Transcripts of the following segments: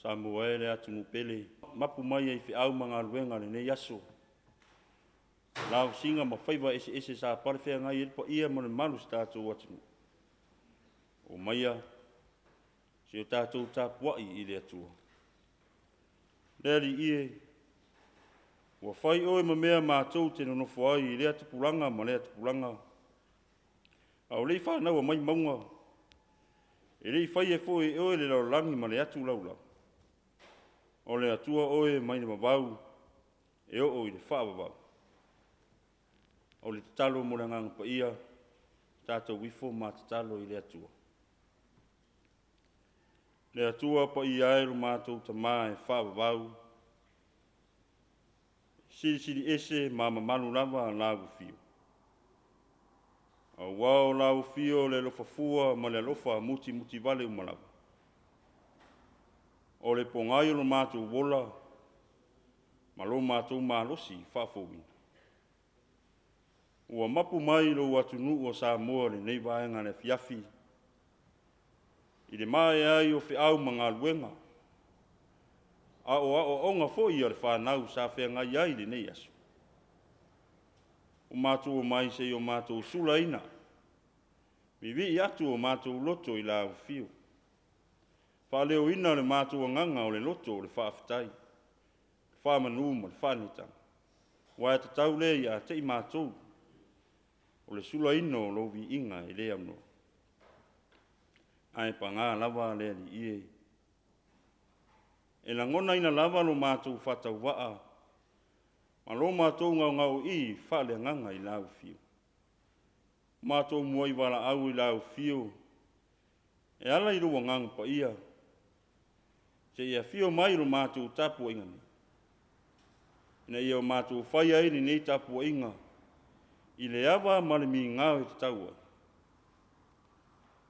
Samoa le atu nupele. Mapu mai ai whiau mga luenga le ne yaso. Lau singa ma whaiva ese sa parwhea ngai pa ia mo le malu tātou atu. O maia, se o tātou Tapuai i le atua. Leri ie, ua whai oe ma mea mātou te nonofo ai i le atu pulanga ma le atu pulanga. Au lei whanau a mai maunga. E rei whai e fo e oe le lau langi ma le atu lau lau. O le atua oe mai le mabau, e o i le whaababau. O le tatalo mo le ngang pa ia, tātou wifo ma tatalo i le atua. Le atua pa ia e ru mātou ta maa e whaababau. Siri ese ma mamalu lava lagu fio. A wao lau fio le lofa fua ma le lofa muti vale umalawa. O le pongai lo mātou wola, ma lo mātou malosi whafowina. Ua mapu mai lo watunu o Samoa le nei vaenga le Afiafi. I le mai ai o whiau mga luenga. A o onga fo i le whanau sa whenga iai le nei asu. O mātou o mai se o mātou sulaina. Miwi i atu o mātou loto i la fio. Whaleo ina le mātou nganga o le loto o le whaafitai. Whamanu mo le whanitanga. Wai te tau le i a te i mātou. O le sulaina o lovi inga i le amno. Ai pa ngā lava le li ie. E la ngona ina lava lo mātou whatau waa. Ma lo mātou ngau i whale nganga i lau fio. Mātou mua i wala au i lau fio. E ala i rua ngang pa ia. Se ia fio mai lo mātou Tapuaiga ni. Ina ia o mātou whaia i nei Tapuaiga. I le awa ma le mi ngau i te taua.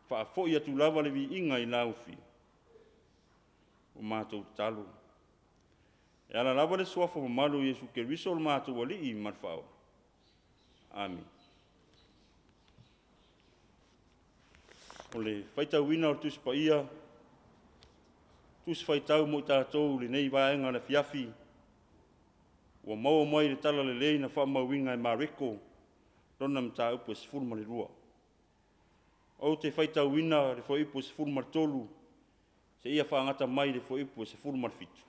Whaafo i atu lava le vi inga i lau fio. O mātou talo. E ala lava le suafa mamalu Yesu ke riso o mātou wali i marwhao. Amen. O le whaitau wina o tusi pa ia. Tusi whaitau mo i tātou le nei vaenga le Afiafi. Ua maua mai le tala le leina whamauinga e mareko. Rona mta upo se fulma le rua. O te whaitau wina le fo ipo se fulma le tolu. Se ia whaangata mai le fo ipo se fulma le fitu.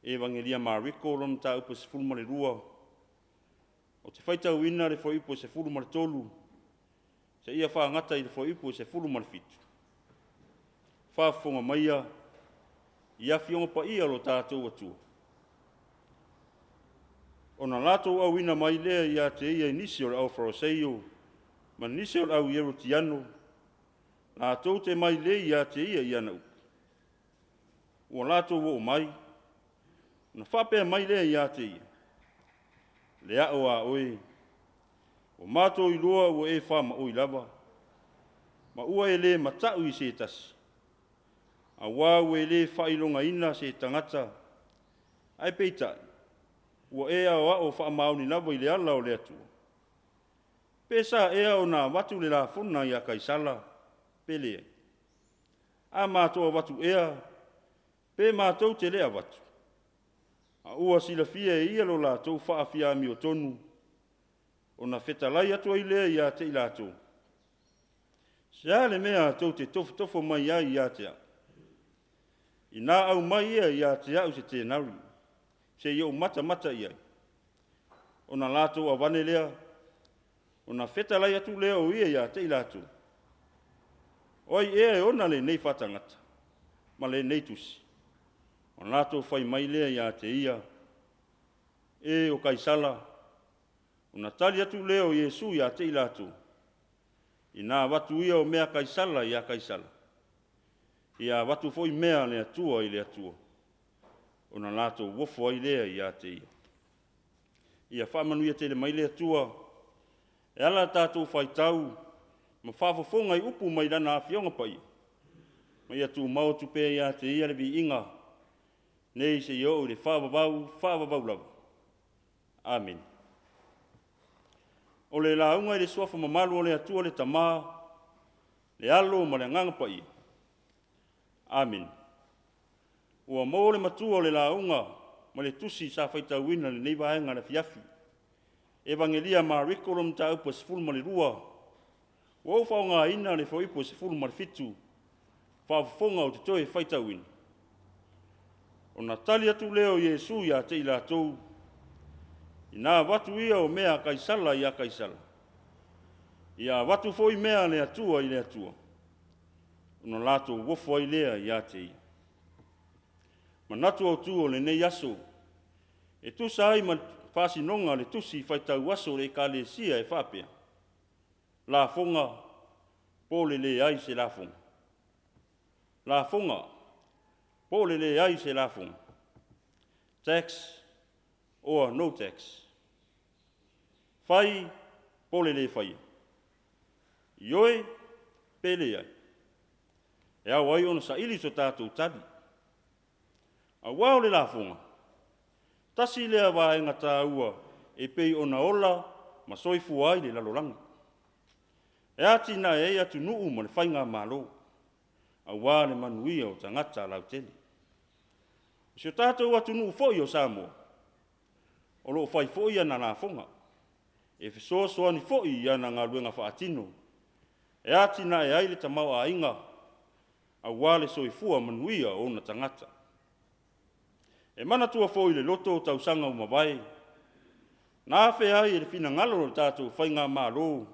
Evangelia mareko rona mta upo se fulma le rua. O te whaitau wina le fo ipo se fulma le tolu. Se ia whaangata i le fo ipo se fulma le fitu. Whaafonga maia. Ia fionga pa ia lo tātou atua. Ona lato au ina mai lea ia te ia nisi o le au wharaseio, ma nisi o le au iero tiano, lato te mai lea ia te ia na upu. Ua lato o mai, na whapea mai lea ia te ia. Lea o a oe, o mato i loa ua e whama oi lava, ma ua e le matau i se tasi. A wau e le whailonga ina se tangata, ai peitai. Ua ea o ao whaamauni nawa i le ala o le atua. Pesa ea o nā watu le la funa i a kaisala, pele. A mātua watu ea, pe mātou te lea watu. A ua sila fia e ia lo lātou whaafia mi o tonu, o na whetalai atua i lea i a te i lātou. Sea le mea tau te tofo mai ai i a te au. I nā au mai ia i a te au se te nauri. Se iau mata iai. O na lātou a wane lea, o na whetalai atu lea o ia te i lātou. Oi e ona le nei whatangata, ma le nei tusi. O na lātou whai mai lea ia te ia, e o kaisala, o na tali atu lea o Yesu ia te i lātou. I nā watu ia o mea kaisala ia kaisala. Ia watu foi mea le atua i le atua. O na lato wofo ai lea i a te ia. Ia whamanuia te le mai lea tua. E ala tātou whaitau. Ma whafafonga i upu mai rana a fionga pai. Ma ia tu mau tupe i a te ia le vi inga. Nei se iau le whaavavau lava. Amen. O le launga i le suafa mamalu o le atua le tamaa. Le alo ma le nganga pai. Amen. ua mo le matua o le launga ma le tusi sa faitauina le nei vaenga le Afiafi. Evangelia Mariko lo mta upo sifuru ma le rua. Ua ufa o ngā ina le fo ipo sifuru ma le fitu. Whaafonga o te toe faitauina. O na tali atu leo Yesu ia te ila tou. Ina watu ia o mea kaisala ia kaisala. Ia watu foi mea le atua i le atua. Una lato wofo ai lea ia te ia. Manatu au tu o le nei aso. E tu sai ma pasi nonga le tusi faitau aso le kalesia e whapea. La fonga, pole le ai se la fonga. La fonga, pole le ai se la fonga. Tax or no tax. Fai, pole le fai. Ioe, pele ai. E au ai ona sa ili so tātou tabi. A wao le la fonga. Tasi lea waenga tā ua e pei ona ola ma soifu ai le lalolanga. E ati na e atu nuu ma le whainga malo. A wā le manuia o tangata lau tele. Si o tātou atu nuu foi o Samoa. O loo whai foi ana la fonga. E fisoa soani foi ana ngā luenga whaatino. E ati na e aile tamau a inga. A wā le soifua manuia o na tangata. E mana tua foi le loto tau sanga umawai. Nā whē ai e le fina ngalo o tātou whainga mālo.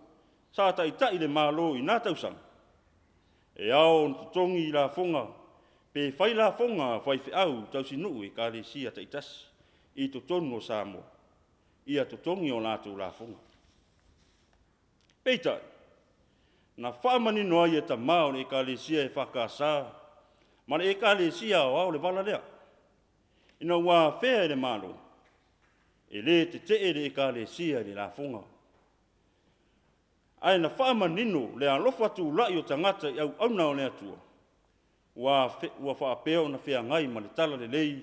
Sā tai tai le mālo i nā tau sanga. E ao on tutongi i la fonga. Pe whai la fonga whai whi au tau sinu e ka le sia tai tasi. I tutonu o Samoa. Ia tutongi o lātou la fonga. Peitai. Na whaamani noa i e ta mao le ka le sia e whakasā. Ma le e ka le sia o au le wala lea. Ina wā whea le malo. E le te le e ka le sia le la fonga. Ai na whaamanino le alofa tu lai o tangata i au auna o le atua. Ua whaapeo na whea ngai ma le tala le lei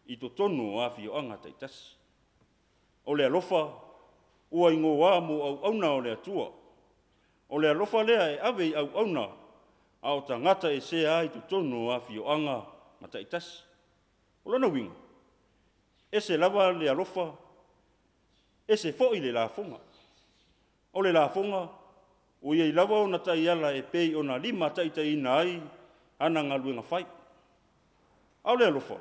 i to tonu o awhi o anga taitasi. O le alofa ua ingo wā mo au auna o le atua. O le alofa lea e awe i au auna a o tangata e se ai to tonu o awhi o anga ma taitasi. O lana winga. Ese lava le alofa. Ese fo i le la fonga. O le la fonga. O iei lava o na tai ala e pei o na lima tai ina ai. Ana ngā luenga whai. Au le alofa.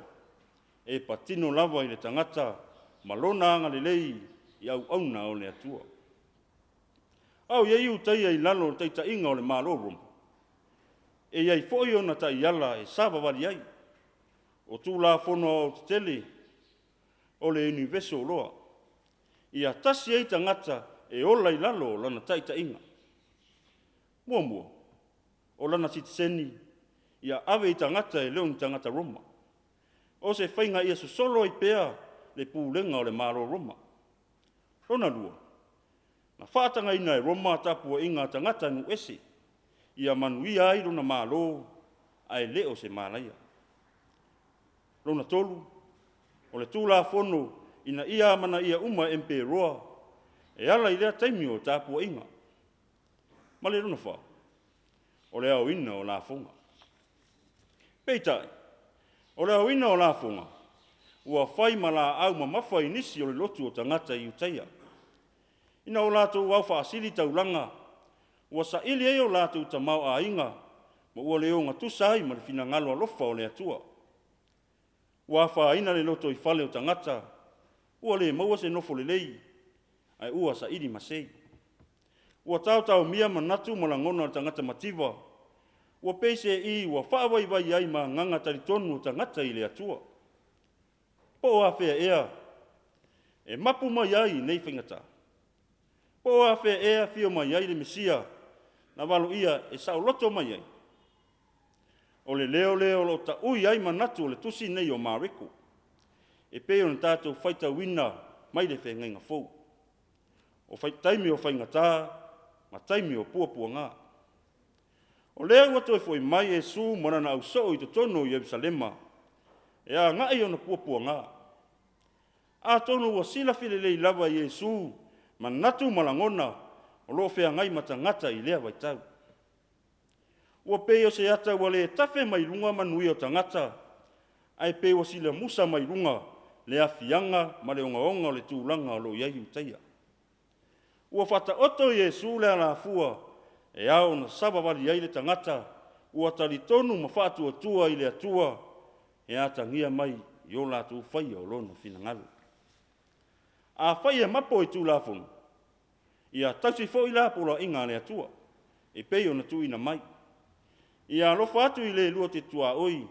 E patino lava i le tangata. Malona anga le lei. I au auna o le atua. Au iei u tai ai lalo tai inga o le mālorum. E iei fo i o na tai ala e sava wali ai. O tū la fono o te tele, o le universo loa. Ia tasi ei tangata e ola i lalo lana taita inga. Mua, o lana sitiseni, ia awe i tangata e leon tangata Roma. O se whainga ia solo i pea le pūlenga o le maro Roma. Rona lua, na whātanga ina e Roma Tapuaiga tangata nu ese, ia manuia ai rona malo, ai leo se malaia. Rona tolu, o le tūla fono, ina ia mana ia uma emperoa, e ala i lea taimi o Tapuaiga. Ma le rona wha, o le au ina o la fonga. Peitai, o le au ina o la fonga, ua whai ma la au ma mawhai nisi o le lotu o tangata i utaia. Ina o lātou au whaasili taulanga, ua sa ili e o lātou tamau a inga, ma ua leo ngā tusai ma le fina ngalo alofa o le atua. Ua whaina le loto i whale o tangata, ua le maua se nofo le lei, ai ua sa ili masei. Ua tau mia manatu ma langona o tangata mativa, ua peise i ua whaawai ai ma nganga taritonu o tangata i le atua. Po a whea ea, e mapu mai ai nei whingata. Po a whea ea whio mai ai le mesia, na walo ia e sao loto mai ai. O le leo lo ta ui ai manatu o le tusi nei o Mariko. E peo na tātou whaita wina mai le whenga inga fōu. O taimi o whaingata, ma taimi o puapua ngā. O leo watu e fwoi mai e su mana na au so i to tono i Yerusalema. E a ngai o na puapua ngā. A tono wa sila file lei lava Yesu, manatu malangona, o lo whea ngai matangata i lea waitau. Ua peo se ata wale tafe mai lunga manui o tangata, ai pe o sila musa mai runga le afianga ma le onga o le tūlanga o lo iai utaia. Ua whata oto Iesu le ala fua e au na saba wali ai le tangata ua tali tonu ma whatu atua i le atua e atangia mai i o lātou whai o lona whinangalu. A whai e mapo i tū lāwhonu. Ia tausi fo i lāpula inga le atua e pei o na tuina mai. Ia lofa atu i le lua te tua oi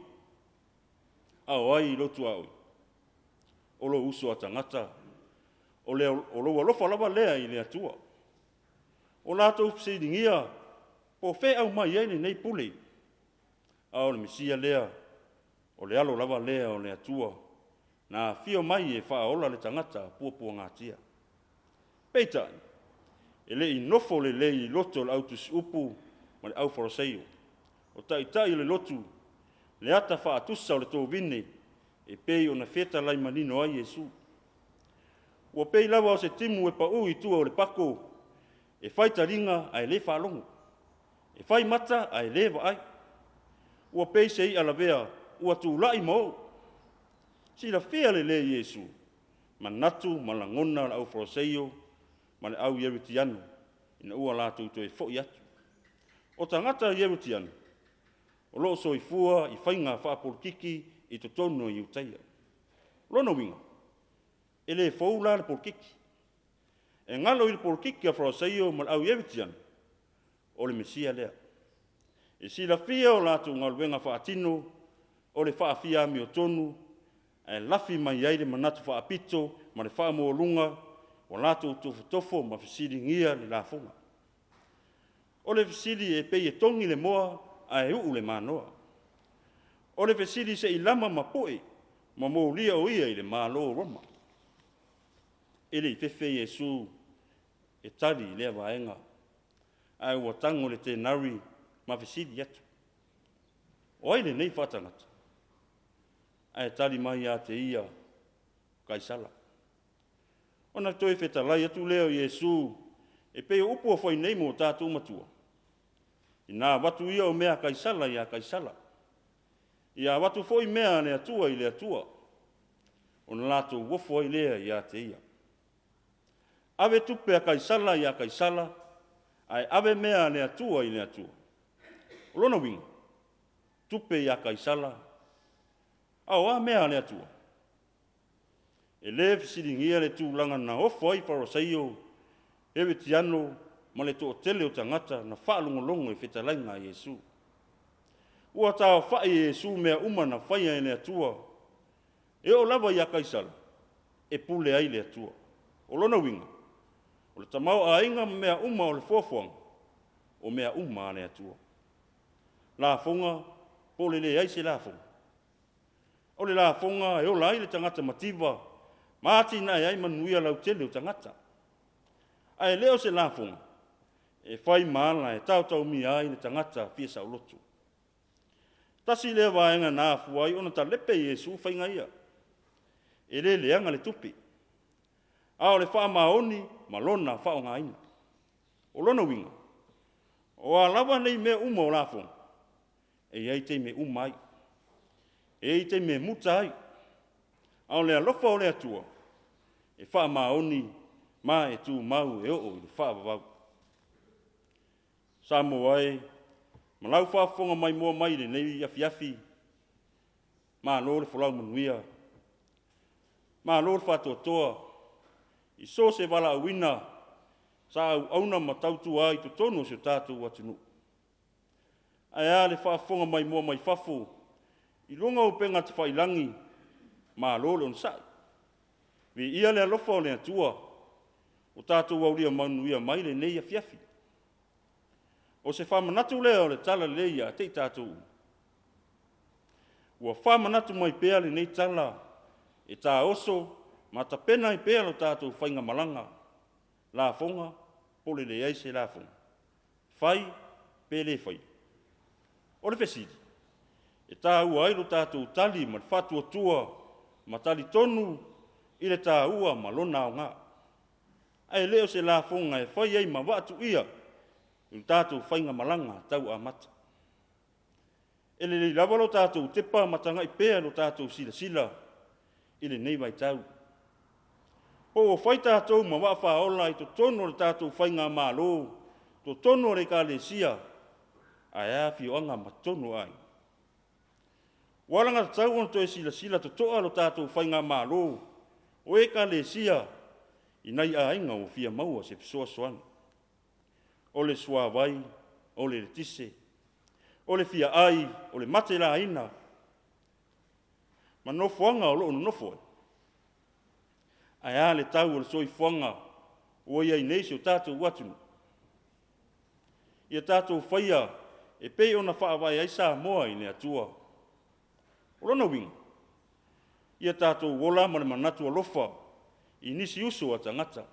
au ai lo tua oi. O lo uso a tangata o lo alofa lava lea i le atua. O lātou psidingia po fe au mai ai nei pule. Au le misia lea o le alo lava lea o le atua na fio mai e whaola le tangata puapua ngātia. Peita, e le i nofo le i loto le autus upu ma le au wharaseio. O tai le lotu, le ata whaatusa o le tō vine e pei o na feta lai manino ai Iesu. Ua pei lawa o se timu e pau i tua o le pako e whaita ringa ai le whalongo. E whai mata ai le wa ai. Ua pei se i alavea ua tū lai mo. Sila fea le Iesu, ma natu, ma langona la au wharaseio, ma le au Yerutiano, ina ua lātou to e fo i atu. O tangata Yerutiano, o loo soifua i whainga whaapolkiki i to tono i utaia. Lono winga, e le foula le polkiki. E ngalo i le polkiki a wharaseio ma le au Yerutiano, o le mesia lea. E sila fia o lātou ngaluenga whaatino, o le whaafia mi o tonu, e lafi mai ai le manatu whaapito, ma le whaamoalunga, o lātou tofo ma fisiringia le lafonga. O le fisiri e pei e tongi le moa, a e uu le manoa. O le fisiri se i lama ma poe, ma mōlia o ia i le malo roma. E le i fefe Iesu e tali i lea vaenga, a e ua tango le te nari ma fisiri atu. O ai le nei whatanata. A e tali mai a te ia kaisala. Ona toi whetalai atu leo Iesu e peo upo whai nei mo tātou matua. I nā watu ia o mea kaisala i a kaisala. I a watu whoi mea le atua i le atua. O na lātou wofo ai lea i a te ia. Ave tupe a kaisala i a kaisala, ai ave mea le atua i le atua. O lona winga, tupe i a kaisala, au a mea le atua. E le fisiringia le tūlanga na ofo ai wharaseio, ewe tiano, ma le tō tele o tangata na whaalongolongo e whetalainga a Iesu. Ua tāo whai Iesu mea umana whaia e le atua, e o lava i a kaisala, e pule ai le atua. O lona winga, o le tamau a inga mea uma o le fuafuanga, o mea uma le atua. La fonga, pole le aise la fonga. O le la fonga, e o lai le tangata mativa, Mati na ai manuia lau tele o tangata. Ai leo se lafonga. E whai maala e tau mi ai le tangata fia sa ulotu. Tasi lea vaenga nā fuai ona ta lepe Iesu whainga ia. E le leanga le tupi. Ao le wha maoni malona wha o ngā ina. O lona winga. O a lawa nei mea uma o lafonga. E iai te me uma ai. E i te me muta ai. Ao lea lofa o lea tua, e wha maoni, ma e tū mau e o i le wha wawau. Samo ai, ma lau whaafonga mai mua mai le nei Afiafi, ma lo le whalau manuia, ma lo le whātua toa, i so se wala awina, sa au auna ma tautu ai tu tono se tātou atinu. Ai a le whaafonga mai mua mai whafo, i lunga o penga te whailangi, ma lolo on sai. Vi ia le alofa o le atua, o tātou wauria manuia mai le nei Afiafi. O se whamanatu lea o le tala leia a te tātou. Ua whamanatu mai pēa le nei tala, e tā oso, ma ta pena i pēa lo tātou whainga malanga, la fonga, pole le eise la fonga. Whai, pēle whai. O le fesiri, e tā ua airo tātou tali ma le whatua tua, matali tonu i le tāua ma lona o ngā. Ai leo se la fonga e whai ei ma watu ia, i tātou whainga malanga tau a mata. E le lava lo tātou te pā matanga I pēa lo tātou sila. I le nei vai tau. Po o whai tātou ma wa whaola I to tono le tātou whai ngā mālo. To tono le ka le sia. Afiafi o anga matono ai. Walanga tau on to e sila to toa lo tātou whai ngā mālo. O e ka le sia. I nei a inga o fia maua se pisoa soan. O le sua vai, o le tise. O le fia ai, o le mate la ina. Ma nofoanga o loo nofo. Ai a le tau o le soi fuanga. O ia I neisi o tātou watunu. Ia tātou whaia. E pei ona whaawai aisa moa I ne atua. O rona winga. Ia tātou wola ma le manatu o lofa. I nisi uso a tangata.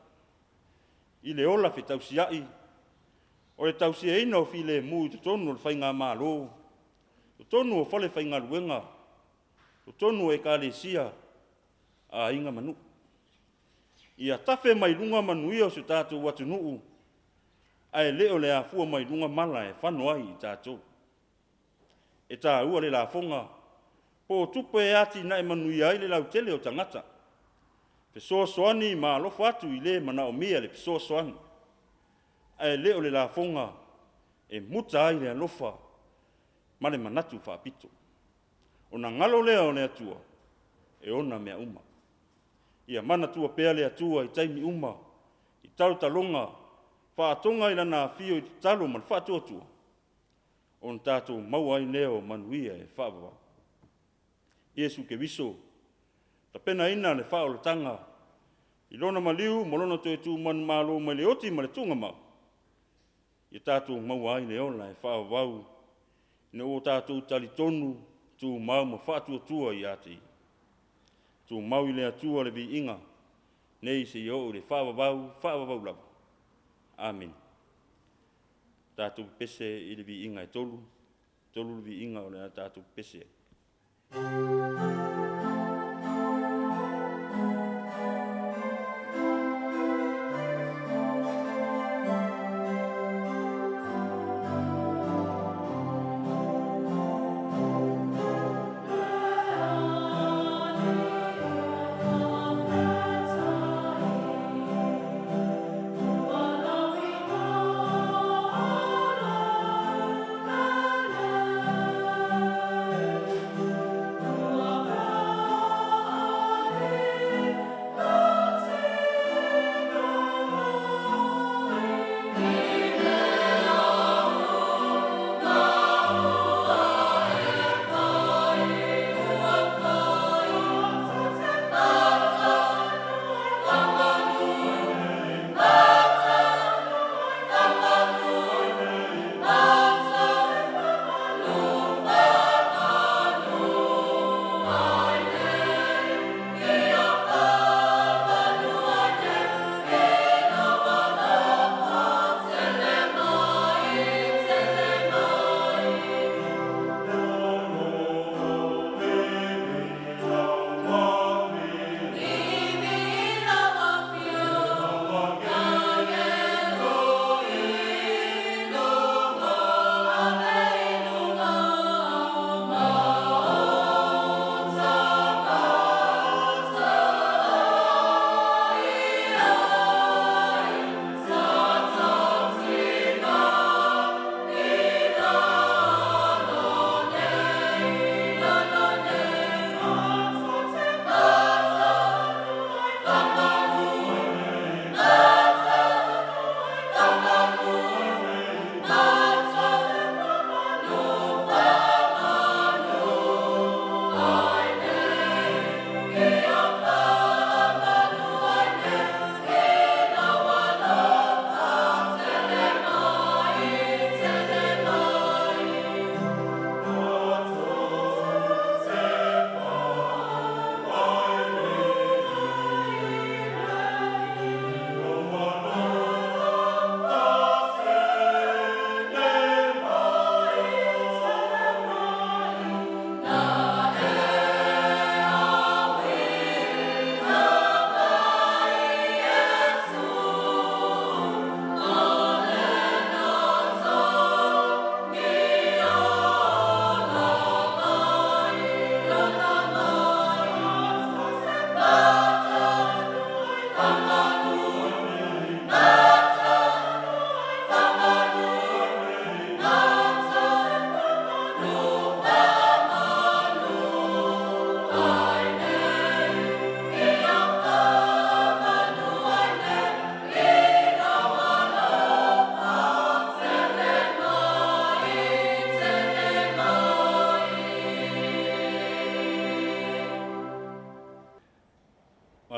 I le ola fe tausiai. O le tausia ina o fi le mui to tonu le whainga mālo. To tonu o whale whainga luenga. To tonu e ka le sia. A inga manu. Ia tafe mai lunga manuia o se tātou watu nuu. Ai leo le afua mai lunga mala e whanoai I tātou. E tā ua le la fonga. Po tupe e ati na e manuia I le lau tele o tangata. Pe soa soani ma alofa atu I le mana o mea le pe soa soani. Ai leo le la fonga. E muta ai le alofa. Ma le manatu whaapito. Ona ngalo lea o le atua. E ona mea uma. Ia mana tua pea le atua I taimi uma. I tau talonga. Whaatonga I lana fio I talo man whaatua tua. On tātou maua I leo manuia e whaawa. Iesu ke viso. Ta pena ina le whaolatanga. I lona maliu, molona to e tū man malo ma le oti ma le tunga mau. I tātou maua I leo la e whaawau. Ne o tātou tali tonu, tū mau ma whaatua tua I ati. Tū mau I le atua le vi inga. Nei se I o le whaawau lau. Amen. Tātou pese I le vi inga e tolu. Tolu le vi inga o le tātou pese.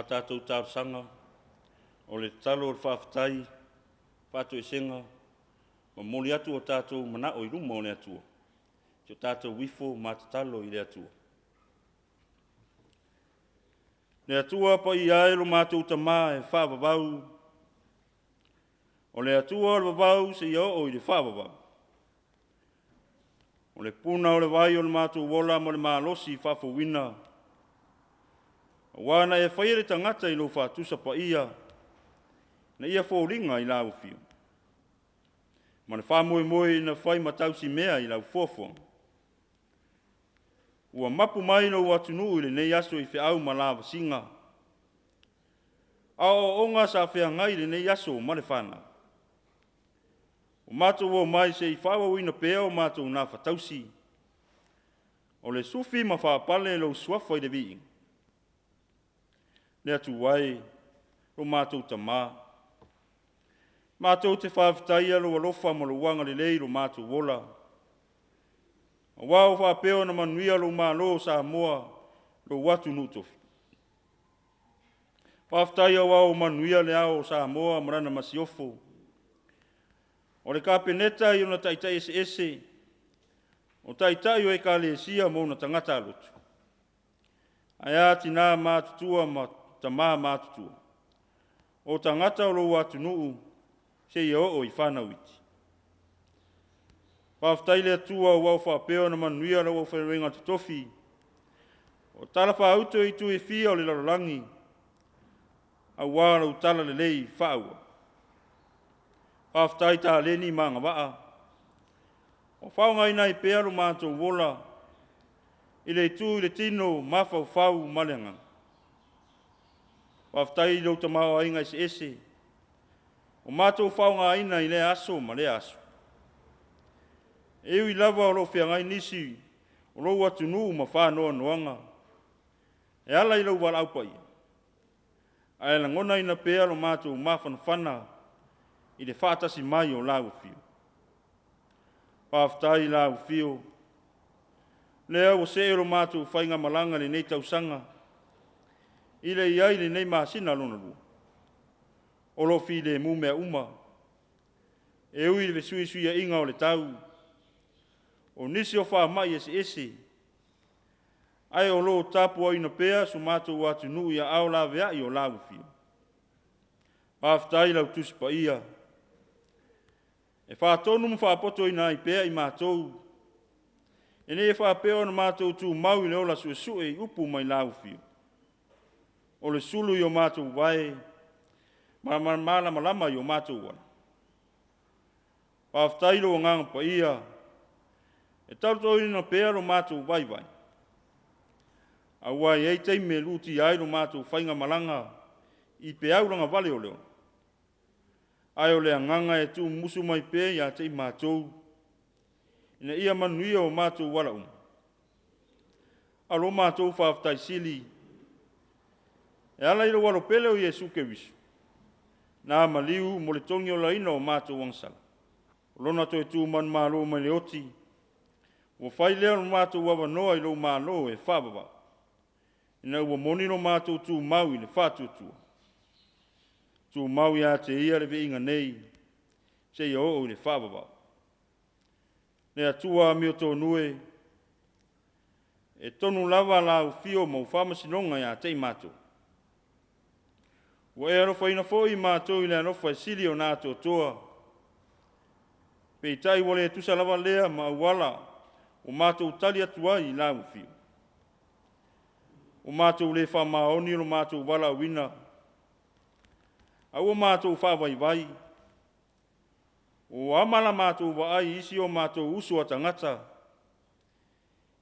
tātou tāpsanga, o le talo o le whawhatai, whātou e senga, ma moli atu o tātou mana o i ruma o le atua. Te tātou wifo ma te talo i le atua. Le atua pa i aero mātou tamā e whawawau. O le atua o le wawau se i o i le whawawau. O le puna o le vai o le mātou wola mo le mālosi whawhawina. O wana e whaere tangata i lo whātusa pa ia. Na ia fōringa i lau whio. Ma le whamoe na whai matausi mea i lau fōwhong. Ua mapu mai no watunu i le nei aso i whiau ma lava singa. Ao onga sa whia ngai le nei aso ma le whana. O mātou o mai se i whawa uina pēo mātou nā whatausi. O le sufi ma whapale lo suafa i le vii. Le atu wai, lo mātou tamā. Mātou te whawhitaia lo alofa ma lo wanga le lei lo mātou wola. A wao whapeo na manuia lo mālo sa moa lo watu nutofi. Whawhitaia wao manuia le ao sa moa marana masiofo. O le kapeneta i ona taitai ese. O taitai o e ka le sia mo na tangata alotu. Aia tina mātutua ma tamā mātutua. O tangata o lo watu nuu se i o i whanawiti. Whawhtaile atua o wau whapeo na manuia na wau wharenga te tofi. O tala whauto i tu e fia o le larolangi. A wāra u tala le lei whaua. Whawhtai tā leni maanga waa. O whaunga ina i pearu mātou wola. I le tu i le tino mawhau whau malenga. Whawhtai lau tamau ainga ese ese. O mātou whaunga ina i le aso ma le aso. Eu i lava o lo whiangai nisi, o lo watunu ma whanoa noanga. E ala i lau wala aupai. A e langona ina pea lo mātou mawhana whana i le whātasi mai o lau whio. Whawhtai lau whio. Lea o se ero mātou whainga malanga le nei tausanga. I le iai le nei māsina lona lua. O lo whi le mumea uma. E ui le sui sui a inga o le tau. O nisi o wha mai ese. Ai o lo Tapuaiga pea su mātou atu nui a au la vea i o lau whio. Pāwhitai lau tusi pa ia. E whātonu mu whāpoto ina i pea i mātou. E ne e whāpeo na mātou tū mau i leola su e upu mai lau whio. O le sulu i o mātou vai. Mala malama i o mātou wana. Pāwhitai lau nganga pa ia. E tauto ina pea lo mātou vai vai. A wai ei tei me luti ai lo mātou whainga malanga i pe auranga vale o leo. Ai o lea nganga e tu musu mai pe ia tei mātou. Ina ia manuia o mātou wala A lo mātou whawhtai sili. E ala ilo walo pele o Iesu ke wisu. Nā maliu mo le tongi o laina o mātou wangsala. Lona to e tu man malo mai le oti. Wa whai lea no mātou wawa noa i lo mālo e whabawa. Ina ua moni no mātou tū mau i le whātutua. Tū mau i a te ia le ve inga nei. Se i o i le whabawa. Nea tua mi o tō nue. E tonu lava la u fio mo whamasinonga i a te mātou. Wa e arofa ina fo i mātou i le anofa e sili o nātou toa. Pei tai wale e tusa lava lea ma wala. O mātou tali atua i lau whio. O mātou le wha maoni o mātou wala wina. A o mātou whawai vai. O amala mātou wa ai isi o mātou usu a tangata.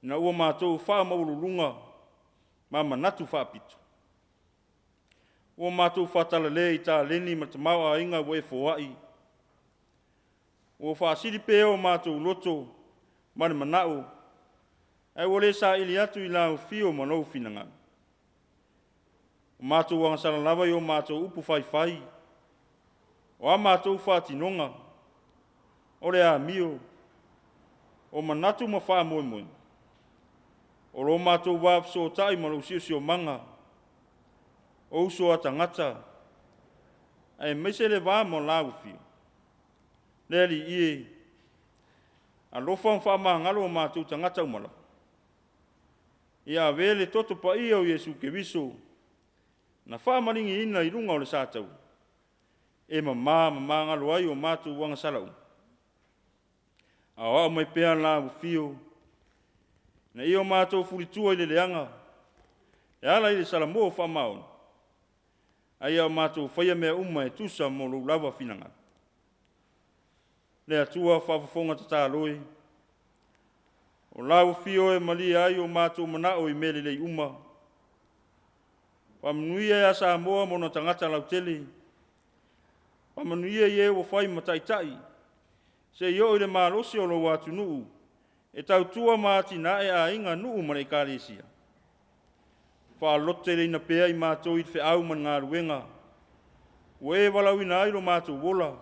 Na o mātou wha maururunga ma manatu whapito. O mātou whatala le i tā leni ma te maua inga we fōai. O whaasiri pēo mātou loto mane manao, e wole sa ili atu i lau fio manou finanga. O mātou wangasara lava i o mātou upu whai. O a mātou whātinonga. O le a mio. O manatu ma wha moe. O lo mātou wāpso tai manou sio manga. o uso a tangata, ai meise le wā mo lau fio. Le li ie, a lofa wha maa ngalo o mātou tangata umala. Ia vele toto pa ia o Yesu ke viso, na wha maringi ina i runga o le sātau. E mama ngalo ai o mātou wanga salau. A wā mai pēa lau fio, na i o mātou furitua i le leanga, e ala i le salamo o wha maon. Ai au mātou whaia mea e tusa mo lo lava finanga. Le atua whafafonga tatāloi. O lau fio e mali ai o mātou manao i mele lei uma. Pamanuia e asa moa mono tangata lau tele. Pamanuia i e o whai mataitai. Se i o i le mālosi o lo watu nuu. E tau tua māti na e a inga nuu mara i kālesia. Whaalote reina pēa i mātou i te au man ngā ruenga. O e walau ina airo mātou wola.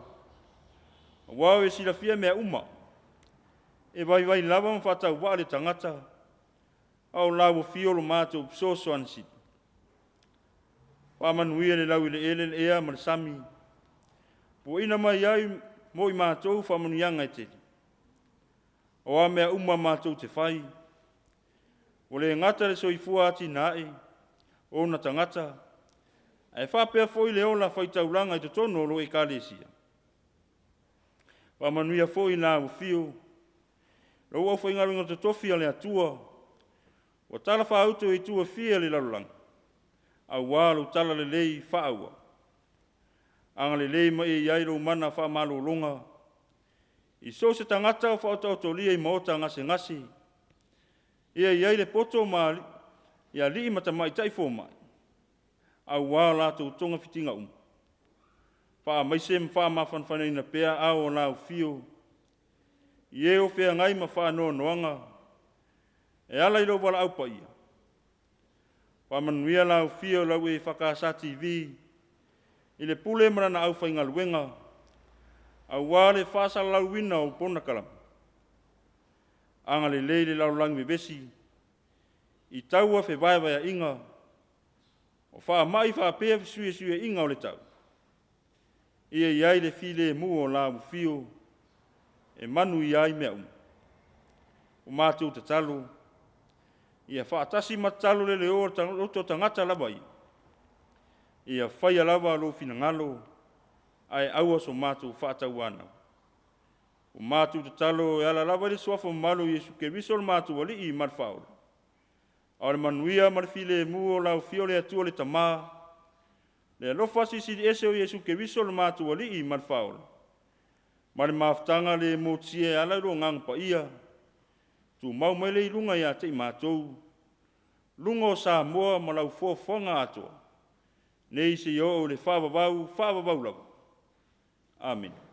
Wau e sila fia mea uma. E vai lava ma whatau waa le tangata. Au lau o fiolo mātou psoso ansit. Whamanuia le lau i le ele le ea ma le sami. Po ina mai ai mo i mātou whamanuianga e te. O a mea uma mātou te whai. O le ngata le soifua ati nae. O na tangata. E whapea foi le ola whaitaulanga i te tono lo e kālesia. Wamanuia foi nā ufio. Rau au whaingaringa te tofia le atua. Wa tala whaauto i tua fia le larulanga. Au wālu tala le lei whaaua. Anga le lei mai i airo mana wha malo longa. I so se tangata o whaotau tolia i maota ngase. Ia i aile poto maali. Ia li mata mai taifo mai. Au wāla tau tonga fitinga Wha maisem wha mawhanwhana ina pēa au o nāu fio. I e o whea ngai ma wha noanga. E ala i ro wala au pa ia. Wha manuia nāu fio lau e whakasa TV. I le pule marana au whainga luenga. Au wale whasa lau wina o pona kalam. Anga le leile lau langi besi. I taua whe vai inga. O wha mai wha pēa sue inga o le tau. Ia iai le file mu o la fio. E manu iai mea O mātou te talo. Ia whaatasi matalo le leo roto tangata lava i. Ia whaia lava lo fina ngalo. Ai aua so mātou whaatau ana. O mātou te talo e ala lava le soafa malu Yesu ke visol mātou wali i marwhaola. Aore manuia marfile mu o la fio le atua le tamaa. Le alofa sisi di ese o Yesu ke viso le mātua li i marwhaola. Mare maftanga le motie ala ro ngang pa ia. Tu mau mele i lunga ia te i mātou. Lunga o sa moa ma lau fonga atoa. Nei se yo o le whawawau lau. Amen.